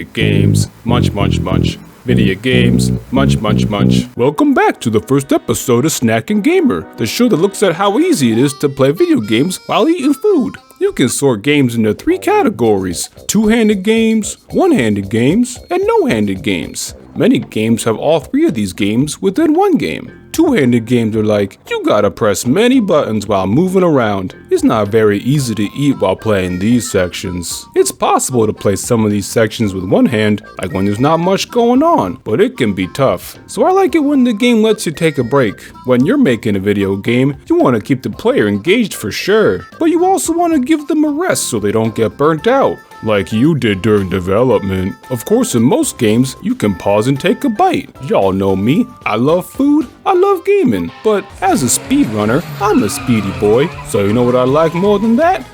Video games, munch. Video games, munch. Welcome back to the first episode of Snackin Gamer, the show that looks at how easy it is to play video games while eating food. You can sort games into 3 categories: two-handed games, one-handed games, and no-handed games. Many games have all 3 of these games within one game. Two-handed games are like, you gotta press many buttons while moving around. It's not very easy to eat while playing these sections. It's possible to play some of these sections with one hand, like when there's not much going on, but it can be tough. So I like it when the game lets you take a break. When you're making a video game, you want to keep the player engaged for sure, but you also want to give them a rest so they don't get burnt out, like you did during development. Of course, in most games, you can pause and take a bite. Y'all know me, I love food, I love gaming, but as a speedrunner, I'm a speedy boy, so you know what I like more than that?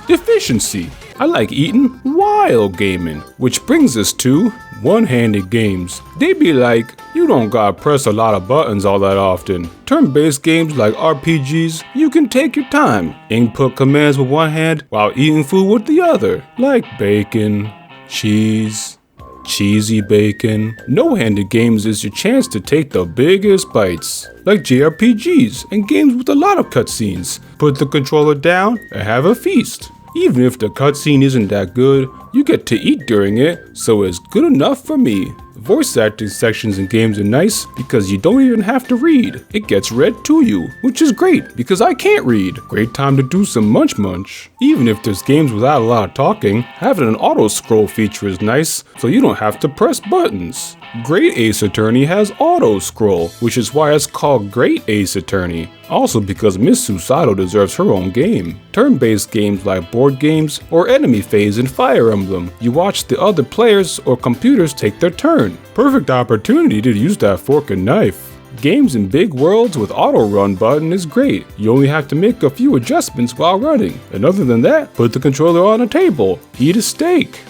Efficiency. I like eating while gaming, which brings us to one-handed games. They be like, you don't gotta press a lot of buttons all that often. Turn-based games like RPGs, you can take your time, input commands with one hand while eating food with the other, like bacon, cheese, cheesy bacon. No-handed games is your chance to take the biggest bites, like JRPGs and games with a lot of cutscenes. Put the controller down and have a feast. Even if the cutscene isn't that good, you get to eat during it, so it's good enough for me. Voice acting sections in games are nice because you don't even have to read. It gets read to you, which is great because I can't read. Great time to do some munch. Even if there's games without a lot of talking, having an auto scroll feature is nice, so you don't have to press buttons. Great Ace Attorney has auto scroll, which is why it's called Great Ace Attorney. Also because Miss Susato deserves her own game. Turn-based games like board games or enemy phase in Fire Emblem, you watch the other players or computers take their turn. Perfect opportunity to use that fork and knife. Games in big worlds with auto run button is great. You only have to make a few adjustments while running. And other than that, put the controller on a table. Eat a steak.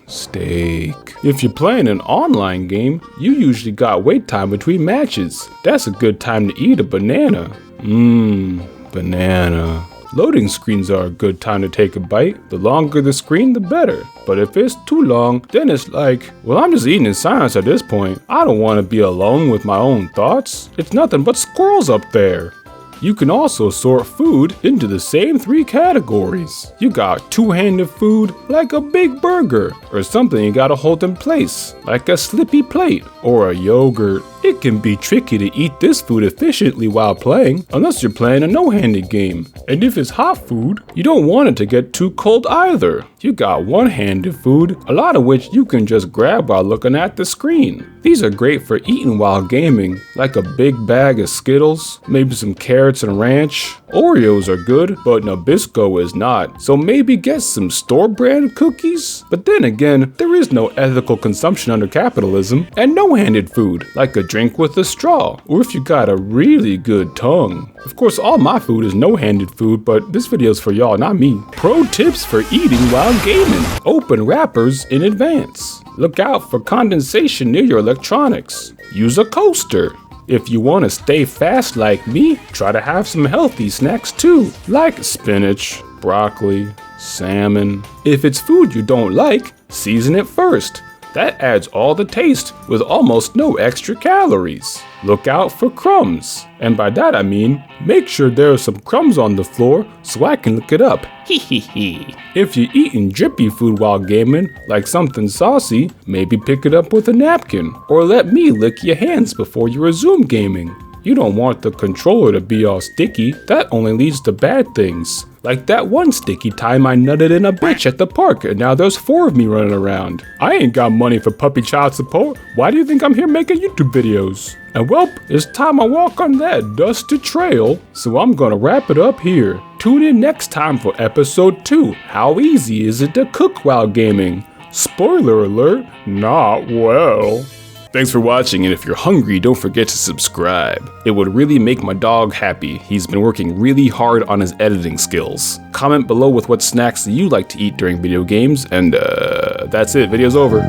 Steak. If you're playing an online game, you usually got wait time between matches. That's a good time to eat a banana. Banana. Loading screens are a good time to take a bite. The longer the screen, the better. But if it's too long, then it's like, well, I'm just eating in silence at this point. I don't want to be alone with my own thoughts. It's nothing but squirrels up there. You can also sort food into the same 3 categories. You got two-handed food, like a big burger, or something you gotta hold in place, like a slippy plate, or a yogurt. It can be tricky to eat this food efficiently while playing, unless you're playing a no-handed game. And if it's hot food, you don't want it to get too cold either. You got one-handed food, a lot of which you can just grab while looking at the screen. These are great for eating while gaming, like a big bag of Skittles, maybe some carrots and ranch. Oreos are good, but Nabisco is not, so maybe get some store-brand cookies? But then again, there is no ethical consumption under capitalism, and no-handed food, like a drink with a straw, or if you got a really good tongue. Of course, all my food is no-handed food, but this video's for y'all, not me. Pro tips for eating while gaming. Open wrappers in advance. Look out for condensation near your electronics. Use a coaster. If you want to stay fast like me, try to have some healthy snacks too, like spinach, broccoli, salmon. If it's food you don't like, season it first. That adds all the taste with almost no extra calories. Look out for crumbs. And by that I mean, make sure there are some crumbs on the floor so I can look it up. If you're eating drippy food while gaming, like something saucy, maybe pick it up with a napkin. Or let me lick your hands before you resume gaming. You don't want the controller to be all sticky. That only leads to bad things. Like that one sticky time I nutted in a bitch at the park and now there's 4 of me running around. I ain't got money for puppy child support. Why do you think I'm here making YouTube videos? And well, it's time I walk on that dusty trail, so I'm gonna wrap it up here. Tune in next time for episode 2. How easy is it to cook while gaming? Spoiler alert, not well. Thanks for watching, and if you're hungry, don't forget to subscribe. It would really make my dog happy. He's been working really hard on his editing skills. Comment below with what snacks you like to eat during video games, and that's it, video's over.